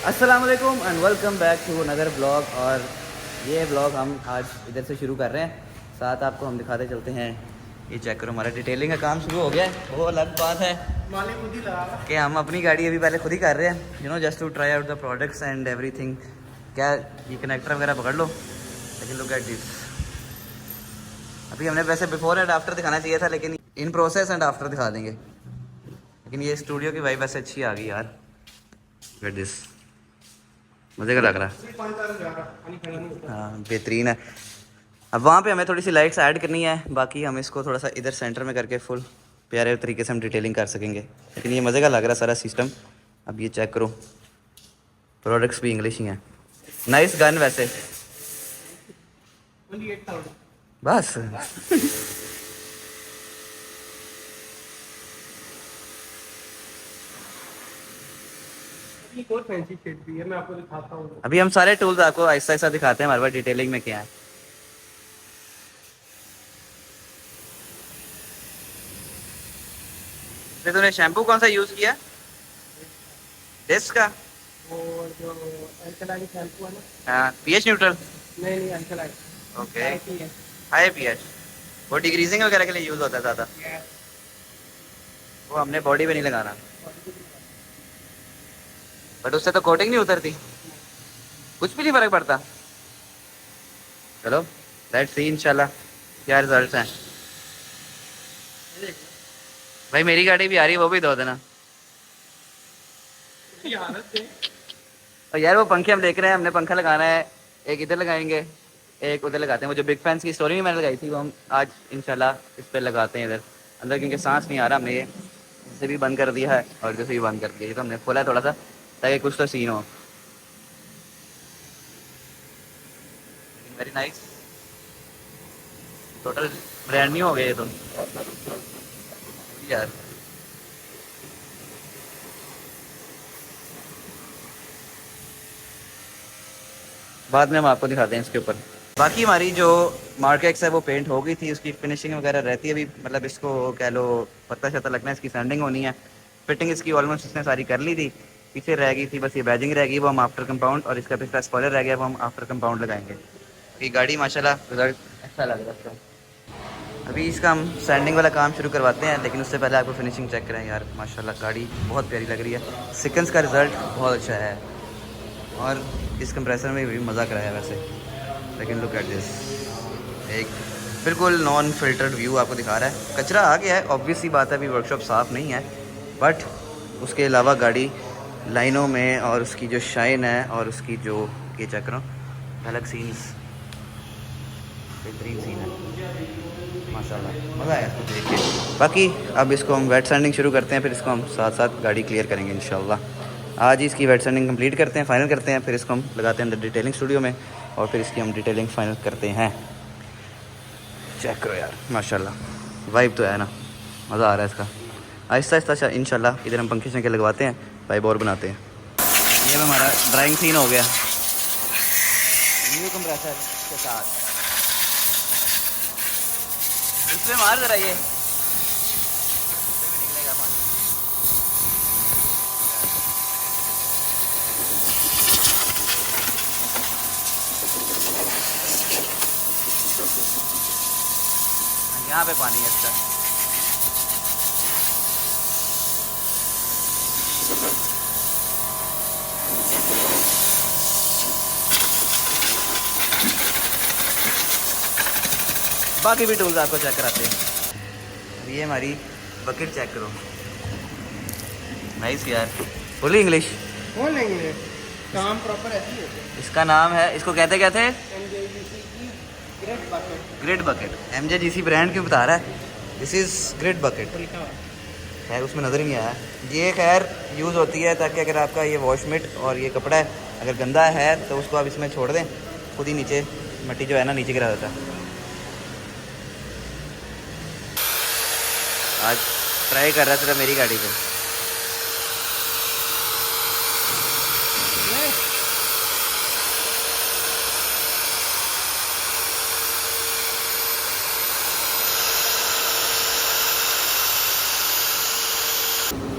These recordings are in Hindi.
अस्सलाम वालेकुम and welcome back to another blog. और ये ब्लॉग हम आज इधर से शुरू कर रहे हैं, साथ आपको हम दिखाते चलते हैं। ये चेक करो, हमारा डिटेलिंग का काम शुरू हो गया है। वो अलग बात है कि हम अपनी गाड़ी अभी पहले खुद ही कर रहे हैं, you know, just to try out the products and everything. क्या ये कनेक्टर वगैरह पकड़ लो, लेकिन लुक एट दिस। अभी हमने वैसे बिफोर एंड आफ्टर दिखाना चाहिए था, लेकिन इन प्रोसेस एंड आफ्टर दिखा देंगे। लेकिन ये स्टूडियो की वाइब वैसे अच्छी आ गई यार, गेट दिस, मज़े का लग रहा है। हाँ बेहतरीन है। अब वहाँ पे हमें थोड़ी सी लाइट्स ऐड करनी है, बाकी हम इसको थोड़ा सा इधर सेंटर में करके फुल प्यारे तरीके से हम डिटेलिंग कर सकेंगे। लेकिन ये मज़े का लग रहा है सारा सिस्टम। अब ये चेक करो, प्रोडक्ट्स भी इंग्लिश ही हैं। नाइस गन वैसे, बस। एक और फैंसी शेड भी है, मैं आपको दिखाता हूँ। अभी हम सारे टूल्स आपको आहिस्ता आहिस्ता दिखाते हैं, हमारे पास डिटेलिंग में क्या है। फिर तूने शैम्पू कौन सा यूज़ किया? डेस्क का? और जो अल्कलाइन शैम्पू है ना, हाँ, पीएच न्यूट्रल। नहीं नहीं अल्कलाइन ओके, है। High pH. वो डिग्रीजिंग वगैरह के लिए यूज़ होता है ज़्यादा। वो हमने बॉडी पे नहीं लगाना, बट उससे तो कोटिंग नहीं उतरती, कुछ भी नहीं फ़र्क पड़ता। चलो लेट्स सी इंशाल्लाह क्या रिजल्ट्स हैं। भाई मेरी गाड़ी भी आ रही है, वो भी दो देना। और यार वो पंखे हम देख रहे हैं, हमने पंखा लगाना है, एक इधर लगाएंगे, एक उधर लगाते हैं। वो जो बिग फैंस की स्टोरी में मैंने लगाई थी, वो हम आज इंशाल्लाह इस पर लगाते हैं इधर अंदर, क्योंकि सांस नहीं आ रहा। हमने ये इसे भी बंद कर दिया है और जैसे भी बंद कर दिया, ये तो हमने खोला है थोड़ा सा ताकि कुछ तो सीन हो। Very nice, total brand new हो गए ये तो यार। बाद में हम आपको दिखाते हैं इसके ऊपर। बाकी हमारी जो मार्केट्स है वो पेंट हो गई थी, उसकी फिनिशिंग वगैरह रहती है अभी, मतलब इसको कह लो पत्ता शत्ता लगना है, इसकी सैंडिंग होनी है। फिटिंग इसकी ऑलमोस्ट इसने सारी कर ली थी, पीछे रह गई थी बस ये बैजिंग रह गई, वो हम आफ्टर कंपाउंड, और इसका पिछला स्पॉइलर रह गया, वो हम आफ्टर कंपाउंड लगाएंगे। ये गाड़ी माशाल्लाह रिजल्ट अच्छा लग रहा है इसका। अभी इसका हम सैंडिंग वाला काम शुरू करवाते हैं, लेकिन उससे पहले आपको फिनिशिंग चेक करें। यार माशाल्लाह गाड़ी बहुत प्यारी लग रही है, सिकन्स का रिज़ल्ट बहुत अच्छा है, और इस कंप्रेसर में भी मज़ा कराया वैसे। लेकिन लुक एट दिस, एक बिल्कुल नॉन फिल्टर्ड व्यू आपको दिखा रहा है। कचरा आ गया है, ऑब्वियस सी बात है, अभी वर्कशॉप साफ़ नहीं है, बट उसके अलावा गाड़ी लाइनों में और उसकी जो शाइन है और उसकी जो ये चेक करो अलग सीन्स, बेहतरीन सीन है माशाल्लाह, मज़ा आया इसको देख के। बाकी अब इसको हम वेट सैंडिंग शुरू करते हैं, फिर इसको हम साथ साथ गाड़ी क्लियर करेंगे इंशाल्लाह। आज ही इसकी वेट सैंडिंग कंप्लीट करते हैं, फाइनल करते हैं, फिर इसको हम लगाते हैं अंदर डिटेलिंग स्टूडियो में, और फिर इसकी हम डिटेलिंग फाइनल करते हैं। चेक करो यार माशाल्लाह, वाइब तो है ना, मज़ा आ रहा है इसका। आहिस्ता आहिस्ता इंशाल्लाह इधर हम पंखे शंखे लगवाते हैं, वाइब और बनाते हैं। ये हमारा ड्राइंग सीन हो गया न्यू कंप्रेसर के साथ। इसमें मार जरा, ये इससे भी निकलेगा पानी। यहाँ पे पानी है इसका। बाकी भी टूल्स आपको चेक कराते हैं। ये हमारी बकेट चेक करो, नाइस यार, फुली इंग्लिश बोल लेंगे, काम प्रॉपर ऐसे ही होता है। इसका नाम है, इसको कहते क्या थे? MJGC की great bucket. Grid bucket, MJGC brand क्यों बता रहा है? This is grid bucket. लिखा हुआ है। खैर उसमें नज़र ही नहीं आया। ये खैर यूज़ होती है ताकि अगर आपका ये वॉशमिट और ये कपड़ा है अगर गंदा है तो उसको आप इसमें छोड़ दें, खुद ही नीचे मिट्टी जो है ना नीचे गिरा देता है। आज ट्राई कर रहा था मेरी गाड़ी पे।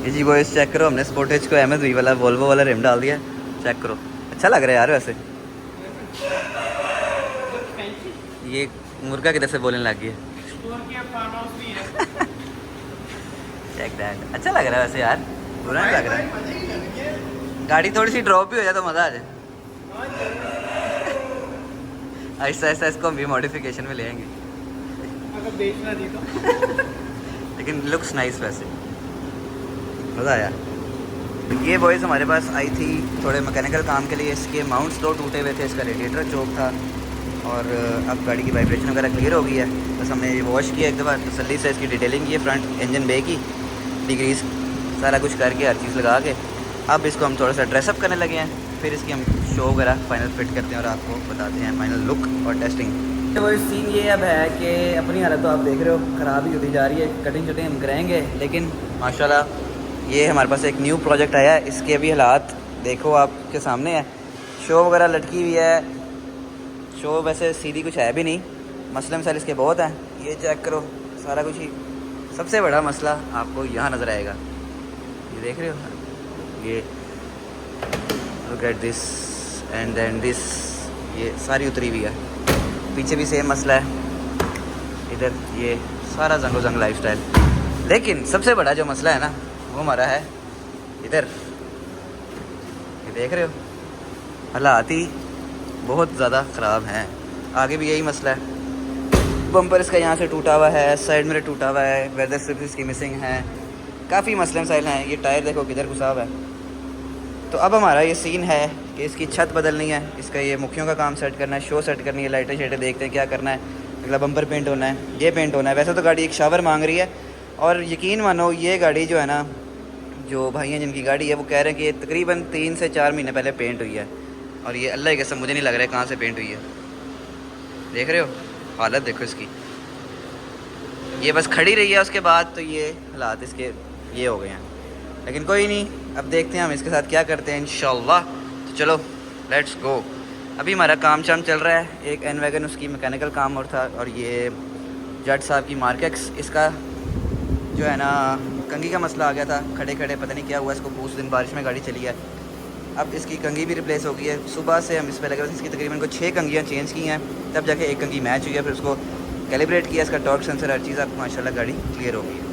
ये जी बॉयस चेक करो, हमने स्पोर्टेज को MS-V वाला वोल्वो वाला रिम डाल दिया, चेक करो, अच्छा लग रहा है यार वैसे। ये मुर्गा किधर से बोलने लग गई है। चेक दैट, अच्छा लग रहा है वैसे यार, बुरा नहीं लग रहा है। गाड़ी थोड़ी सी ड्रॉप भी हो जाए तो मज़ा आ जाए। ऐसा ऐसा इसको हम भी मॉडिफिकेशन में ले आएंगे अगर बेचना नहीं तो। लेकिन लुक्स नाइस वैसे, मज़ा आया। ये बॉयज़ हमारे पास आई थी थोड़े मैकेनिकल काम के लिए। इसके माउंट्स दो टूटे हुए थे, इसका रेडिएटर चौक था, और अब गाड़ी की वाइब्रेशन वगैरह क्लियर हो गई है। बस हमने ये वॉश किया एक दफ़ा तसल्ली से, इसकी डिटेलिंग की है, फ्रंट इंजन बे की डिग्रीज सारा कुछ करके हर चीज़ लगा के अब इसको हम थोड़ा सा ड्रेसअप करने लगे हैं। फिर इसकी हम शो वगैरह फाइनल फिट करते हैं और आपको बताते हैं फाइनल लुक और टेस्टिंग। तो वो सीन ये अब है कि अपनी हालत तो आप देख रहे हो ख़राब ही होती जा रही है। कटिंग शटिंग हम कराएंगे, लेकिन माशाल्लाह ये हमारे पास एक न्यू प्रोजेक्ट आया है। इसके अभी हालात देखो आपके सामने है, शो वगैरह लटकी हुई है। शो वैसे सीधी कुछ है भी नहीं, मसले मसाइल इसके बहुत हैं। ये चेक करो सारा कुछ ही। सबसे बड़ा मसला आपको यहाँ नज़र आएगा, ये देख रहे हो, ये look at this and then this, ये सारी उतरी हुई है। पीछे भी सेम मसला है, इधर ये सारा जंगो जंग लाइफस्टाइल। लेकिन सबसे बड़ा जो मसला है ना वो हमारा है इधर, ये देख रहे हो, हालात ही बहुत ज़्यादा ख़राब हैं। आगे भी यही मसला है, बम्पर इसका यहाँ से टूटा हुआ है, साइड मिरर टूटा हुआ है, वेदर स्ट्रिप्स इसकी मिसिंग है, काफ़ी मसले मसाइल हैं। ये टायर देखो किधर घुसा हुआ है। तो अब हमारा ये सीन है कि इसकी छत बदलनी है, इसका ये मुखियों का काम सेट करना है, शो सेट करनी है, लाइटें शेटें देखते हैं क्या करना है, अगला बम्पर पेंट होना है, ये पेंट होना है। वैसे तो गाड़ी एक शावर मांग रही है, और यकीन मानो ये गाड़ी जो है ना, जो भाई हैं जिनकी गाड़ी है वो कह रहे हैं कि ये तकरीबन 3 से 4 महीने पहले पेंट हुई है। और ये अल्लाह की कसम मुझे नहीं लग रहा है कहाँ से पेंट हुई है। देख रहे हो हालत देखो इसकी, ये बस खड़ी रही है, उसके बाद तो ये हालात इसके ये हो गए हैं। लेकिन कोई नहीं, अब देखते हैं हम इसके साथ क्या करते हैं इंशाल्लाह। तो चलो लेट्स गो। अभी हमारा काम शाम चल रहा है, एक एन वैगन उसकी मैकेनिकल काम और था, और ये जट साहब की मार्केक्स, इसका जो है ना कंघी का मसला आ गया था, खड़े खड़े पता नहीं क्या हुआ इसको, उस दिन बारिश में गाड़ी चली है। अब इसकी कंघी भी रिप्लेस हो गई है। सुबह से हम इस पर लगे हुए, इसकी तकरीबन को 6 कंघियाँ चेंज की हैं, तब जाके एक कंघी मैच हुई है। फिर उसको कैलिब्रेट किया, इसका टॉर्क सेंसर हर चीज़, अब माशाल्लाह गाड़ी क्लियर हो गई है।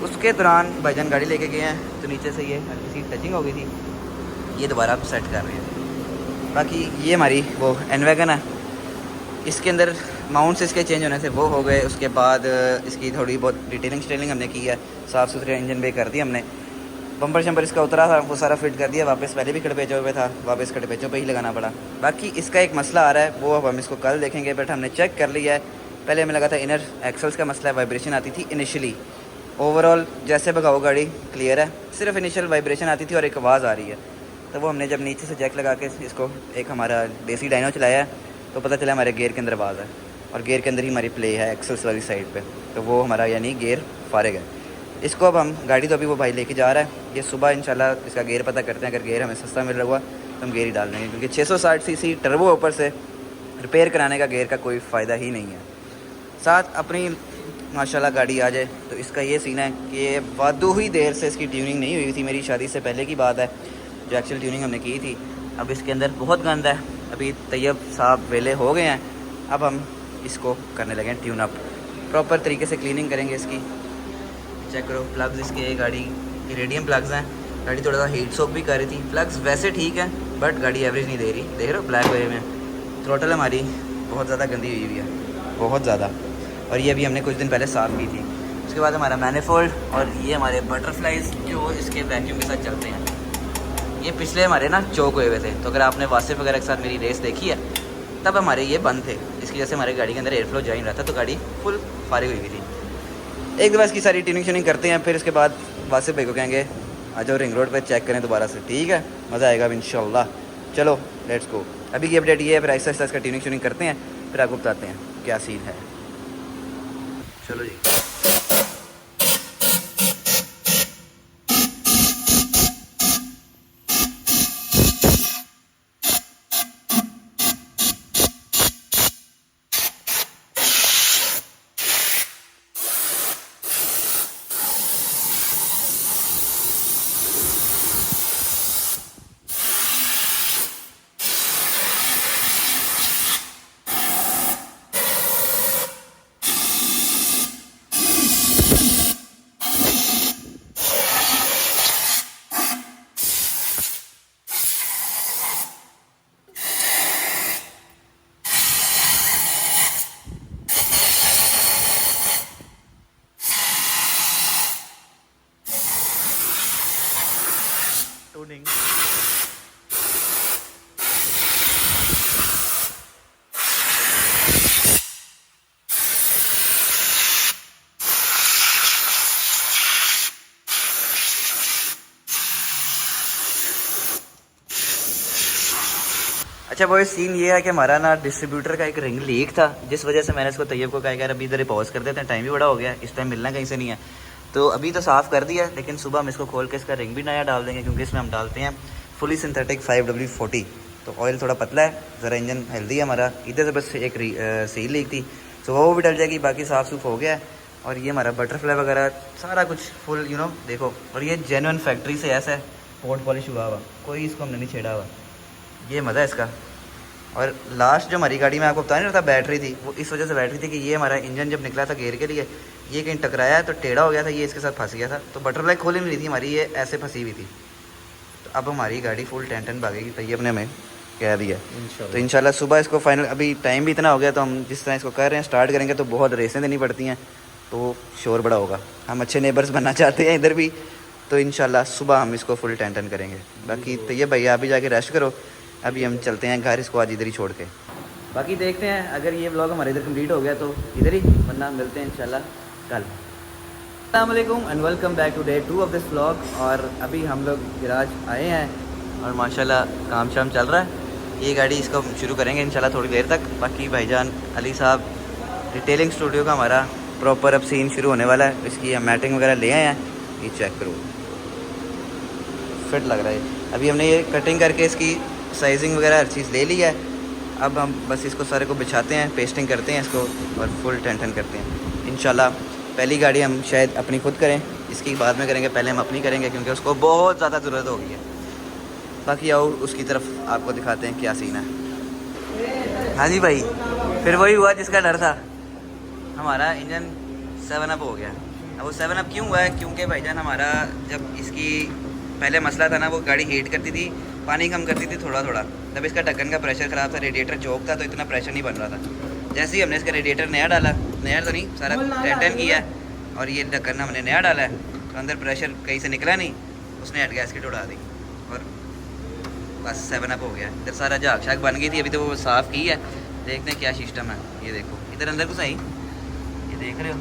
उसके दौरान भाईजान गाड़ी लेके गए हैं, तो नीचे से ये हल्की सी टचिंग हो गई थी, ये दोबारा आप सेट कर रहे हैं। बाकी ये हमारी वो एन वैगन है, इसके अंदर माउंट्स इसके चेंज होने से वो हो गए। उसके बाद इसकी थोड़ी बहुत डिटेलिंग स्टेलिंग हमने की है, साफ़ सुथरे इंजन बे कर दिया हमने। बम्पर शम्पर इसका उतरा था वो सारा फिट कर दिया वापस, पहले भी खड़पेचों पे था, वापस खड़पेचों पे ही लगाना पड़ा। बाकी इसका एक मसला आ रहा है, वो अब हम इसको कल देखेंगे, बट हमने चेक कर लिया है। पहले हमें लगा था इनर एक्सल्स का मसला है, वाइब्रेशन आती थी इनिशियली। ओवरऑल जैसे भगाओ गाड़ी क्लियर है, सिर्फ इनिशियल वाइब्रेशन आती थी और एक आवाज़ आ रही है। तो वो हमने जब नीचे से जैक लगा के इसको एक हमारा देसी डायनो चलाया है, तो पता चला हमारे गियर के अंदर आवाज़ है, और गियर के अंदर ही हमारी प्ले है एक्सल्स वाली साइड पे। तो वो हमारा यानी गियर फारिग है। इसको अब हम गाड़ी तो अभी वो भाई लेके जा रहा है, ये सुबह इंशाल्लाह इसका गियर पता करते हैं। अगर गियर हमें सस्ता मिल रहा हुआ तो हम गियर ही डाल देंगे, क्योंकि 660 सीसी टर्बो ऊपर से रिपेयर कराने का गियर का कोई फ़ायदा ही नहीं है। साथ अपनी माशाल्लाह गाड़ी आ जाए। तो इसका ये सीन है कि वादू हुई देर से इसकी ट्यूनिंग नहीं हुई थी, मेरी शादी से पहले की बात है जो एक्चुअल ट्यूनिंग हमने की थी। अब इसके अंदर बहुत गंद है, अभी तैयब साहब वेले हो गए हैं, अब हम इसको करने लगे हैं ट्यून अप, प्रॉपर तरीके से क्लीनिंग करेंगे इसकी। चेक करो प्लग्स इसके, गाड़ी इरेडियम प्लग्स हैं, गाड़ी थोड़ा सा हीट सोक भी कर रही थी। प्लग्स वैसे ठीक है बट गाड़ी एवरेज नहीं दे रही, देख रहे हो ब्लैक वे में। थ्रोटल हमारी बहुत ज़्यादा गंदी हुई हुई है, बहुत ज़्यादा, और ये अभी हमने कुछ दिन पहले साफ़ की थी। उसके बाद हमारा मैनिफोल्ड और ये हमारे बटरफ्लाइज जो इसके वैक्यूम के साथ चलते हैं, ये पिछले हमारे ना चौक हुए हुए थे। तो अगर आपने वासिफ वगैरह के साथ मेरी रेस देखी है तब हमारे ये बंद थे, इसकी वजह से हमारी गाड़ी के अंदर एयर फ्लो जा ही नहीं रहा था, तो गाड़ी फुल फारिग हुई थी। एक दफ़ा इसकी सारी ट्यूनिंग श्यूनिंग करते हैं, फिर उसके बाद वासिफ भाई को कहेंगे आ जाओ रिंग रोड पर चेक करें दोबारा से, ठीक है, मज़ा आएगा अब इंशाल्लाह। चलो लेट्स गो। अभी की अपडेट ये है, फिर ऐसा ऐसा इसका ट्यूनिंग श्यूनिंग करते हैं, फिर आपको बताते हैं क्या सीन है। चलो जी। अच्छा वो सीन ये है कि हमारा ना डिस्ट्रीब्यूटर का एक रिंग लीक था, जिस वजह से मैंने इसको तैयब को कहा यार अभी इधर पॉज कर देते हैं, टाइम भी बड़ा हो गया है, इस टाइम मिलना कहीं से नहीं है। तो अभी तो साफ़ कर दिया, लेकिन सुबह हम इसको खोल के इसका रिंग भी नया डाल देंगे, क्योंकि इसमें हम डालते हैं फुली सिंथेटिक 5W40। तो ऑयल थोड़ा पतला है, ज़रा इंजन हेल्दी है हमारा। इधर से बस एक सील लीक थी, तो वो भी डल जाएगी, बाकी साफ़ सूफ हो गया है। और ये हमारा बटरफ्लाई वगैरह सारा कुछ फुल देखो। और ये जेन्युइन फैक्ट्री से ऐसा है, पोर्ट पॉलिश हुआ हुआ, कोई इसको हमने नहीं छेड़ा हुआ। ये मज़ा है इसका। और लास्ट जो हमारी गाड़ी में आपको बता नहीं रहा था बैटरी थी, वो इस वजह से बैटरी थी कि ये हमारा इंजन जब निकला था गेयर के लिए, ये कहीं टकराया तो टेढ़ा हो गया था, ये इसके साथ फंस गया था, तो बटरफ्लाई खोली नहीं रही थी हमारी, ये ऐसे फंसी हुई थी। तो अब हमारी गाड़ी फुल टन भागेगी, तो ये अपने हमें कह दिया। तो इंशाल्लाह सुबह इसको फाइनल, अभी टाइम भी इतना हो गया, तो हम जिस तरह इसको कर रहे हैं स्टार्ट करेंगे तो बहुत रेसें देनी पड़ती हैं, तो शोर बड़ा होगा। हम अच्छे नेबर्स बनना चाहते हैं इधर भी, तो इंशाल्लाह सुबह हम इसको फुल टन करेंगे। बाकी तो ये भैया अभी जाके रेस्ट करो, अभी हम चलते हैं घर, इसको आज इधर ही छोड़ के। बाकी देखते हैं, अगर ये व्लॉग हमारे इधर कंप्लीट हो गया तो इधर ही, वरना मिलते हैं इंशाल्लाह कल। अस्सलाम वालेकुम and welcome back to day 2 of this vlog. और अभी हम लोग गैराज आए हैं और माशाल्लाह काम शाम चल रहा है। ये गाड़ी इसको शुरू करेंगे इंशाल्लाह थोड़ी देर तक। बाकी भाईजान अली साहब डिटेलिंग स्टूडियो का हमारा प्रॉपर अब सीन शुरू होने वाला है, इसकी हम मैटिंग वगैरह ले आए हैं। ये चेक करो, फिट लग रहा है। अभी हमने ये कटिंग करके इसकी साइजिंग वगैरह हर चीज़ ले ली है। अब हम बस इसको सारे को बिछाते हैं, पेस्टिंग करते हैं इसको और फुल टन करते हैं इंशाल्लाह। पहली गाड़ी हम शायद अपनी खुद करें, इसकी बाद में करेंगे, पहले हम अपनी करेंगे क्योंकि उसको बहुत ज़्यादा ज़रूरत होगी है। बाकी आओ उसकी तरफ आपको दिखाते हैं क्या सीन है। हाँ जी भाई, फिर वही हुआ जिसका डर था, हमारा इंजन 7 अप हो गया। अब वो 7 अप क्यों हुआ है? क्योंकि भाईजान हमारा जब इसकी पहले मसला था ना, वो गाड़ी हीट करती थी, पानी कम करती थी थोड़ा थोड़ा, तब इसका ढक्कन का प्रेशर ख़राब था, रेडिएटर चौक था, तो इतना प्रेशर नहीं बन रहा था। जैसे ही हमने इसका रेडिएटर नया डाला, नया तो नहीं सारा टन किया है, और ये ढक्कन हमने नया डाला है, तो अंदर प्रेशर कहीं से निकला नहीं, उसने हेड गैस्केट उड़ा दी और बस 7 अप हो गया। इधर सारा झाग शाग बन गई थी, अभी तो वो साफ़ की है, देखते हैं क्या सिस्टम है। ये देखो इधर अंदर कुछ आई, ये देख रहे हो,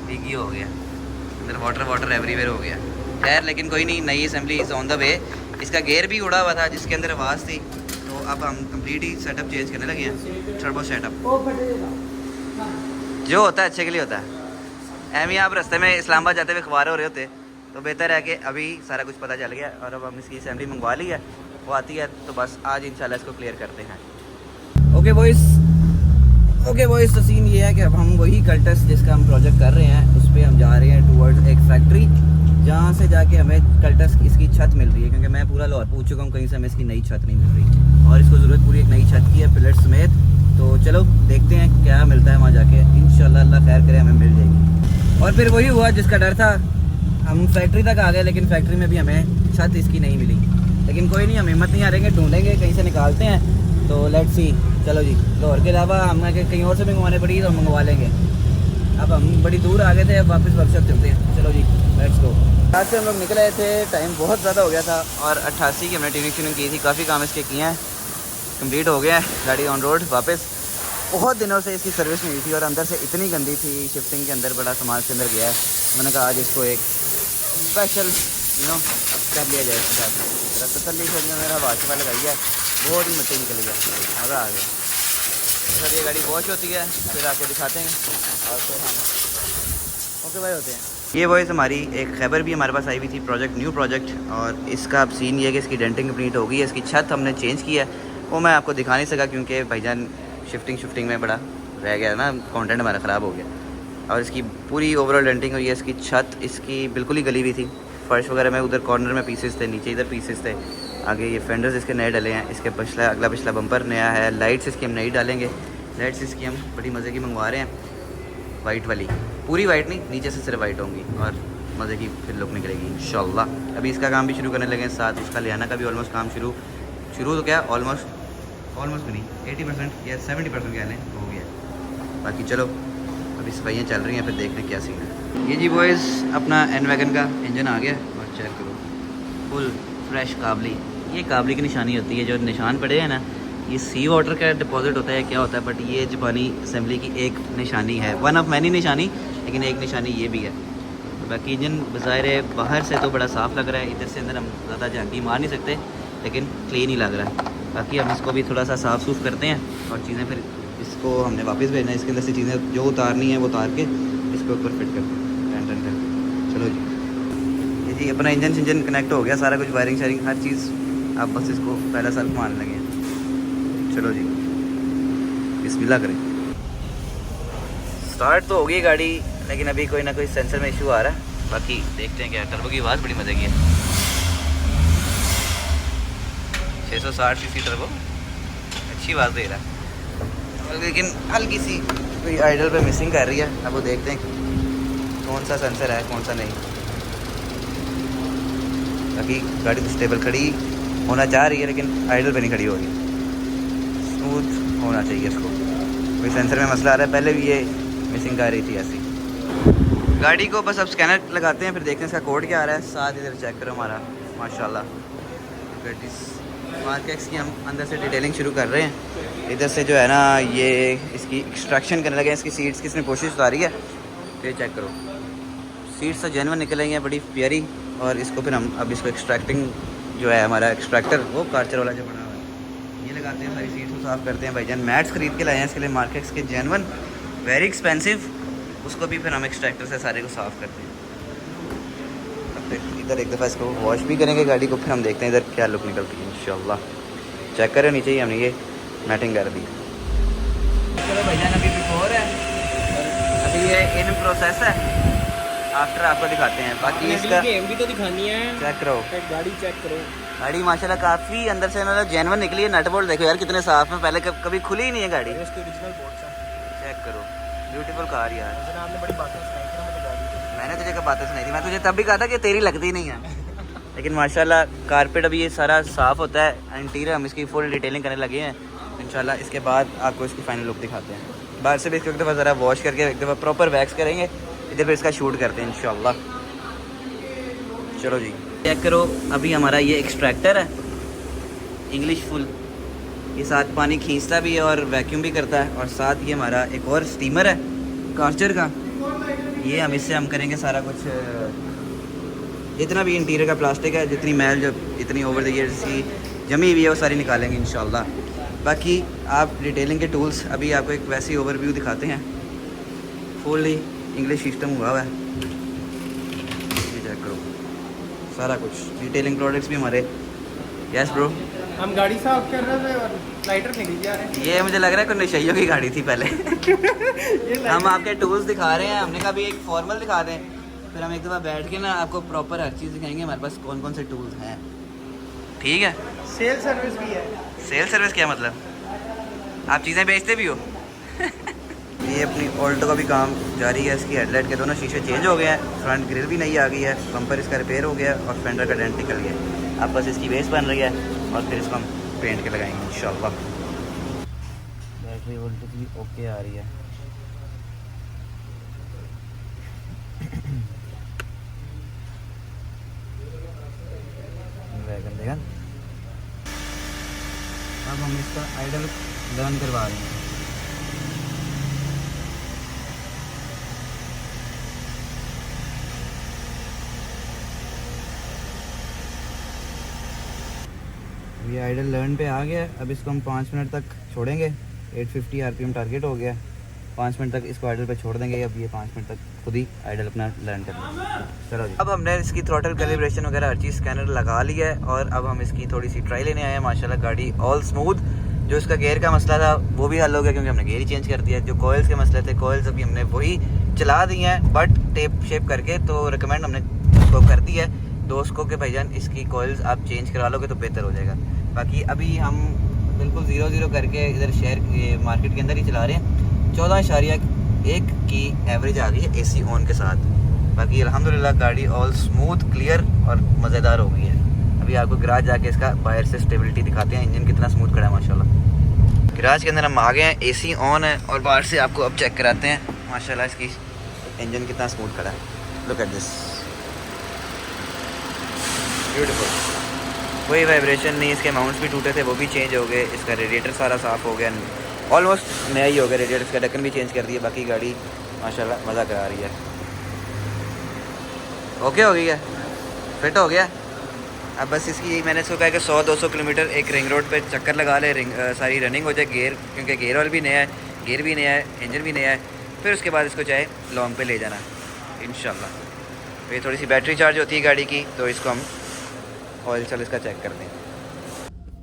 भीगी हो गया अंदर, वाटर एवरीवेयर हो गया। खैर लेकिन कोई नहीं, नई assembly is on the way. इसका गेयर भी उड़ा हुआ था जिसके अंदर आवाज़ थी, तो अब हम कंप्लीट ही सेटअप चेंज करने लगे हैं, टर्बो सेटअप। जो होता है अच्छे के लिए होता है। एम ही आप रास्ते में इस्लामाबाद जाते हुए ख्वार हो रहे होते, तो बेहतर है कि अभी सारा कुछ पता चल गया और अब हम इसकी असेंबली मंगवा ली है, वो आती है तो बस आज इंशाल्लाह इसको क्लियर करते हैं। ओके बॉयज़, तो सीन ये है कि अब हम वही कल्टस जिसका हम प्रोजेक्ट कर रहे हैं, उस पर हम जा रहे हैं टूवर्ड्स एक फैक्ट्री, जहाँ से जाके हमें कल्टस इसकी छत मिल रही है, क्योंकि मैं पूरा लाहौर पूछ चुका हूँ, कहीं से हमें इसकी नई छत नहीं मिल रही और इसको ज़रूरत पूरी एक नई छत की है, पिलर समेत। तो चलो देखते हैं क्या मिलता है वहाँ जाके, इंशाल्लाह अल्लाह खैर करे, हमें मिल जाएगी। और फिर वही हुआ जिसका डर था, हम फैक्ट्री तक आ गए, लेकिन फैक्ट्री में भी हमें छत इसकी नहीं मिली। लेकिन कोई नहीं, हम हिम्मत नहीं हारेंगे, ढूंढेंगे, कहीं से निकालते हैं। तो लेट्स सी, चलो जी। लाहौर के अलावा हमें कहीं और से भी मंगवाने पड़ी तो मंगवा लेंगे। अब हम बड़ी दूर आ गए थे, अब वापस वर्कशॉप चलते हैं। चलो जी लेट्स गो। आज से हम लोग निकले थे, टाइम बहुत ज़्यादा हो गया था और 88 की हमने ट्यूनिंग की थी, काफ़ी काम इसके किए हैं, कंप्लीट हो गया है, गाड़ी ऑन रोड वापस। बहुत दिनों से इसकी सर्विस नहीं हुई थी और अंदर से इतनी गंदी थी, शिफ्टिंग के अंदर बड़ा सामान के अंदर गया है। मैंने कहा आज इसको एक स्पेशल कर लिया जाए इसके साथ। तसल्ली से मेरा वाशवा लगाई है, बहुत ही मिट्टी निकल गया, मज़ा आ गया। सर ये गाड़ी वॉश होती है, फिर आके दिखाते हैं और फिर हम ओके भाई होते हैं। ये वॉइस हमारी एक खैबर भी हमारे पास आई हुई थी, न्यू प्रोजेक्ट, और इसका अब सीन ये है कि इसकी डेंटिंग कंप्लीट हो गई है, इसकी छत हमने चेंज की है, वो मैं आपको दिखा नहीं सका क्योंकि भाईजान शिफ्टिंग में बड़ा रह गया ना, कंटेंट हमारा ख़राब हो गया। और इसकी पूरी ओवरऑल डेंटिंग हुई है, इसकी छत इसकी बिल्कुल ही गली हुई थी, फर्श वगैरह में उधर कॉर्नर में पीसेस थे, नीचे इधर पीसेस थे, आगे ये फेंडर्स इसके नए डले हैं, इसके अगला पिछला बम्पर नया है, लाइट्स इसकी हम नई डालेंगे, लाइट्स इसकी हम बड़ी मज़े की मंगवा रहे हैं, वाइट वाली, पूरी वाइट नहीं, नीचे से सिर्फ वाइट होंगी और मज़े की फिर लुक निकलेगी इंशाल्लाह। अभी इसका काम भी शुरू करने लगे हैं, साथ इसका लियाना का भी ऑलमोस्ट काम शुरू तो क्या ऑलमोस्ट भी नहीं, 80% या 70% कह लें हो गया। बाकी चलो अभी सफाइयाँ चल रही हैं, फिर देखने क्या सीन है। ये जी बॉयज़ अपना एन वैगन का इंजन आ गया और चेक करो, फुल फ्रेश काबली। ये काबली की निशानी होती है, जो निशान पड़े हैं ना, ये सी वाटर का डिपॉजिट होता है, क्या होता है, बट ये जापानी असेंबली की एक निशानी है, वन ऑफ मैनी निशानी, लेकिन एक निशानी ये भी है। तो बाकी इंजन बज़ाहिर बाहर से तो बड़ा साफ़ लग रहा है, इधर से अंदर हम ज़्यादा झांकी मार नहीं सकते, लेकिन क्लीन ही लग रहा है। बाकी हम इसको भी थोड़ा सा साफ़ सूफ करते हैं और चीज़ें फिर इसको हमने वापस भेजना है। इसके अंदर से चीज़ें जो उतारनी है वो उतार के इसके ऊपर फिट करते हैं टन करके। चलो जी, ये जी अपना इंजन कनेक्ट हो गया, सारा कुछ वायरिंग शायरिंग हर चीज़। आप बस इसको पहला साल घुमाने लगे हैं। चलो जी, बिस्मिल्लाह करें। स्टार्ट तो हो गई गाड़ी, लेकिन अभी कोई ना कोई सेंसर में इशू आ रहा है। बाकी देखते हैं क्या। टर्बो की आवाज़ बड़ी मज़े की है। 660 सीसी टर्बो अच्छी आवाज़ दे रहा है, लेकिन हल्की सी कोई आइडल पे मिसिंग कर रही है। अब वो देखते हैं कौन सा सेंसर है कौन सा नहीं। बाकी गाड़ी तो स्टेबल खड़ी होना चाह रही है, लेकिन आइडल पे नहीं खड़ी हो रही। स्मूथ होना चाहिए इसको। कोई सेंसर में मसला आ रहा है, पहले भी ये मिसिंग कर रही थी ऐसी। गाड़ी को बस अब स्कैनर लगाते हैं, फिर देखते हैं इसका कोड क्या आ रहा है। साथ इधर चेक करो हमारा माशाल्लाह मार्केक्स की हम अंदर से डिटेलिंग शुरू कर रहे हैं। इधर से जो है ना ये इसकी एक्सट्रैक्शन करने लगे हैं। इसकी सीट्स की इसने कोशिश उतारी है, ये चेक करो। सीट्स तो जेन्युइन निकलेंगी हैं, बड़ी प्यारी। और इसको फिर हम अब इसको एक्सट्रैक्टिंग जो है हमारा एक्सट्रैक्टर वो कार्चर वाला जो बना हुआ है ये लगाते हैं। सारी सीट्स को साफ़ करते हैं। भाईजान मैट्स ख़रीद के लाए हैं इसके लिए मार्केट्स के, जेन्युइन वेरी एक्सपेंसिव। उसको भी फिर हम एक्सट्रैक्टर से सारे को साफ़ करते हैं। इधर एक दफ़ा इसको वॉश भी करेंगे गाड़ी को, फिर हम देखते हैं इधर क्या लुक निकलती है इंशाल्लाह। चेक करें नीचे ही हमने ये मैटिंग कर दी। चलो भाईजान अभी बिफोर है, अभी ये इन प्रोसेस है। आफ्टर आपको दिखाते हैं। बाकी इसका गेम भी तो दिखानी है। चेक करो गाड़ी, चेक करो गाड़ी माशाल्लाह काफ़ी अंदर से मतलब जेन्युइन निकली है। नट बोल्ट देखो यार कितने साफ हैं, पहले कभी खुली ही नहीं है गाड़ी। ओरिजिनल बोर्ड चेक करो, ब्यूटीफुल कार यार। आपने बड़ी बातें सुनाई थी ना मुझे गाड़ी। मैंने तुझे कब बातें सुनाई थी, मैं तुझे तब भी कहा था कि तेरी लगती नहीं है। लेकिन माशाल्लाह कारपेट अभी ये सारा साफ़ होता है। इंटीरियर हम इसकी फुल डिटेलिंग करने लगे हैं इंशाल्लाह। इसके बाद आपको इसकी फाइनल लुक दिखाते हैं। बाहर से भी इसको एक दफ़ा ज़रा वॉश करके एक दफ़ा प्रॉपर वैक्स करेंगे। इधर फिर इसका शूट करते हैं इंशाल्लाह। चलो जी, चेक करो। अभी हमारा ये एक्सट्रैक्टर है इंग्लिश फुल, ये साथ पानी खींचता भी है और वैक्यूम भी करता है। और साथ ये हमारा एक और स्टीमर है कार्चर का, ये हम इससे हम करेंगे सारा कुछ। जितना भी इंटीरियर का प्लास्टिक है, जितनी मैल जो इतनी ओवर द ईयर्स की जमी हुई है वो सारी निकालेंगे इंशाल्लाह। बाकी आप डिटेलिंग के टूल्स अभी आपको एक वैसी ओवरव्यू दिखाते हैं। फुली इंग्लिश सिस्टम हुआ है, ये चेक करो सारा कुछ। डिटेलिंग प्रोडक्ट्स भी हमारे। यस ब्रो, हम गाड़ी साफ कर रहे थे और लाइटर फेंक जा रहे हैं। ये मुझे लग रहा है कोई नशइयों की गाड़ी थी पहले। हम आपके टूल्स दिखा रहे हैं। हमने कहा भी एक फॉर्मल दिखा दें, फिर हम एक दफ़ा बैठ के ना आपको प्रॉपर हर चीज़ दिखाएंगे हमारे पास कौन कौन से टूल्स हैं। ठीक है, सेल सर्विस भी है। सेल सर्विस क्या मतलब? आप चीज़ें बेचते भी हो? ये अपनी ऑल्टो का भी काम जारी है। इसकी हेडलाइट के दोनों शीशे चेंज हो गए हैं, फ्रंट ग्रिल भी नई आ गई है, बम्पर इसका रिपेयर हो गया और फेंडर का डेंट निकल गया। अब बस इसकी बेस बन रही है और फिर इसको हम पेंट के लगाएंगे इंशाल्लाह। बैटरी वोल्टेज भी ओके आ रही है। वैगन अब हम इसका आइडल लर्न करवा रहे हैं। ये आइडल लर्न पे आ गया है। अब इसको हम 5 मिनट तक छोड़ेंगे। 850 आरपीएम टारगेट हो गया। 5 मिनट तक इसको आइडल पे छोड़ देंगे। अब ये 5 मिनट तक खुद ही आइडल अपना लर्न कर लेंगे। चलो जी, अब हमने इसकी थ्रोटल कैलिब्रेशन वगैरह हर चीज़ स्कैनर लगा लिया है और अब हम इसकी थोड़ी सी ट्राई लेने आए हैं। माशाल्लाह गाड़ी ऑल स्मूथ। जो इसका गेयर का मसला था वो भी हल हो गया क्योंकि हमने गेयर ही चेंज कर दिया। जो कोयल्स के मसले थे, कोयल्स अभी हमने वही चला दिए हैं बट टेप शेप करके, तो रिकमेंड हमने उसको कर दिया है दोस्त को कि भाईजान इसकी कोयल्स आप चेंज करा लोगे तो बेहतर हो जाएगा। बाकी अभी हम बिल्कुल 0-0 करके इधर शहर मार्केट के अंदर ही चला रहे हैं। 14.1 की एवरेज आ गई है एसी ऑन के साथ। बाकी अल्हम्दुलिल्लाह गाड़ी ऑल स्मूथ, क्लियर और मज़ेदार हो गई है। अभी आपको गराज जाके इसका बाहर से स्टेबिलिटी दिखाते हैं, इंजन कितना स्मूथ खड़ा है माशाल्लाह। गराज के अंदर हम आ गए हैं, एसी ऑन है और बाहर से आपको अब चेक कराते हैं माशाल्लाह इसकी इंजन कितना स्मूथ खड़ा है। Look at this, beautiful. कोई वाइब्रेशन नहीं। इसके माउंट्स भी टूटे थे वो भी चेंज हो गए। इसका रेडिएटर सारा साफ़ हो गया, ऑलमोस्ट नया ही हो गया। रेडिएटर का ढक्कन भी चेंज कर दिया। बाकी गाड़ी माशाल्लाह मज़ा करा रही है। ओके हो गई है, फिट हो गया। अब बस इसकी मैंने इसको कहा कि 100-200 किलोमीटर एक रिंग रोड पे चक्कर लगा ले, सारी रनिंग हो जाए, गेयर क्योंकि गेयर ऑयल भी नया है, गेयर भी नया है, इंजन भी नया है। फिर उसके बाद इसको चाहे लॉन्ग पे ले जाना इंशाल्लाह। फिर थोड़ी सी बैटरी चार्ज होती है गाड़ी की, तो इसको हम ऑयल चल इसका चेक कर दें।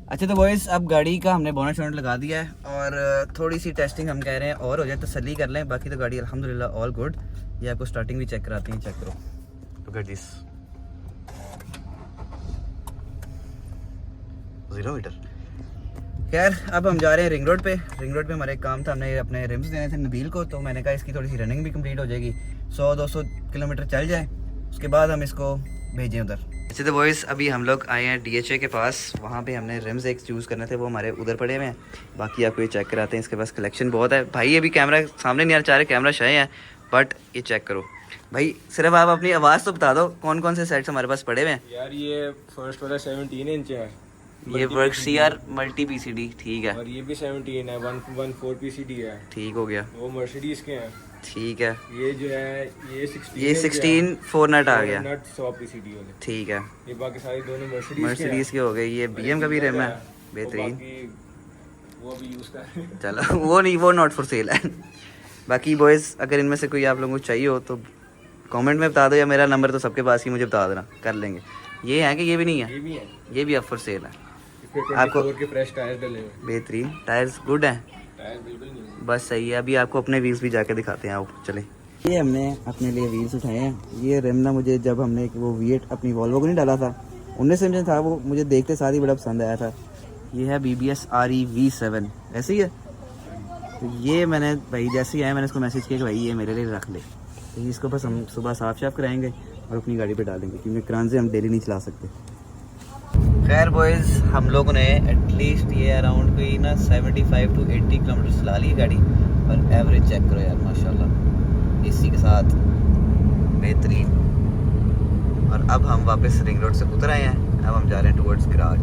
अच्छा तो बॉयज़ अब गाड़ी का हमने बोनट शोनट लगा दिया है और थोड़ी सी टेस्टिंग हम कह रहे हैं और हो जाए, तसल्ली कर लें। बाकी तो गाड़ी अल्हम्दुलिल्लाह ऑल गुड। ये आपको स्टार्टिंग भी चेक कराते हैं, चेक करो। Look at this 0 metre. खैर अब हम जा रहे हैं रिंग रोड पे। रिंग रोड पे हमारे काम था, हमने अपने रिम्स देने थे नबील को, तो मैंने कहा इसकी थोड़ी सी रनिंग भी कंप्लीट हो जाएगी, 100-200 किलोमीटर चल जाए, उसके बाद हम इसको भेजें उधर। अच्छा तो बॉयज़ अभी हम लोग आए हैं DHA के पास, वहाँ पे हमने रिम्स एक चूज़ करने थे, वो हमारे उधर पड़े हुए हैं। बाकी आपको ये चेक कराते हैं, इसके पास कलेक्शन बहुत है भाई। अभी कैमरा सामने नहीं आ रहा, कैमरा शाये हैं, बट ये चेक करो भाई। सिर्फ आप अपनी आवाज़ तो बता दो कौन कौन से सेट्स हमारे पास पड़े हुए हैं यार। ये फर्स्ट वाला 17 इंच है, ये वर्क CR मल्टी PCD, ठीक है। और ये भी 17 है, 114 PCD है, ठीक हो गया। वो मर्सिडीज के हैं, ठीक है। ये जो है ये 16 4 नट आ गया, नट 100 PCD वाले, ठीक है। ये बाकी सारे दोनों मर्सिडीज के हो गए। ये BM का भी रिम है, बेहतरीन। वो भी यूज़ कर रहे हैं। चलो वो नहीं, वो नॉट फॉर सेल है। बाकी बॉयज़ अगर इनमें से कोई आप लोगों को चाहिए हो तो कमेंट में बता दो, या मेरा नंबर तो सबके पास ही, मुझे बता देना, कर लेंगे। ये है कि ये भी नहीं है, ये भी है, ये भी अप फॉर सेल है। इसमें आपको 24 के फ्रेश टायर डले हुए हैं, बेहतरीन टायर्स गुड हैं, टायर बिल्कुल नहीं है। बस सही है। अभी आपको अपने व्हील्स भी जाके दिखाते हैं, आओ चले। ये हमने अपने लिए व्हील्स उठाए हैं। ये रिम ना मुझे जब हमने वो V8 अपनी वॉल्वो को नहीं डाला था, 19 था, वो मुझे देखते साथ ही बड़ा पसंद आया था। ये है BBS RE V7, ऐसे ही है। तो ये मैंने भाई जैसे ही आया मैंने इसको मैसेज किया कि भाई ये मेरे लिए रख ले। तो इसको बस हम सुबह साफ कराएंगे और अपनी गाड़ी पे डालेंगे, क्योंकि क्रांजे हम डेली नहीं चला सकते। खैर बॉयज़ हम लोगों ने एटलीस्ट ये अराउंड कोई ना 75 to 80 किलोमीटर चला ली गाड़ी, और एवरेज चेक करो यार माशाल्लाह, AC के साथ बेहतरीन। और अब हम वापस रिंग रोड से उतर आए हैं, अब हम जा रहे हैं टुवर्ड्स गराज।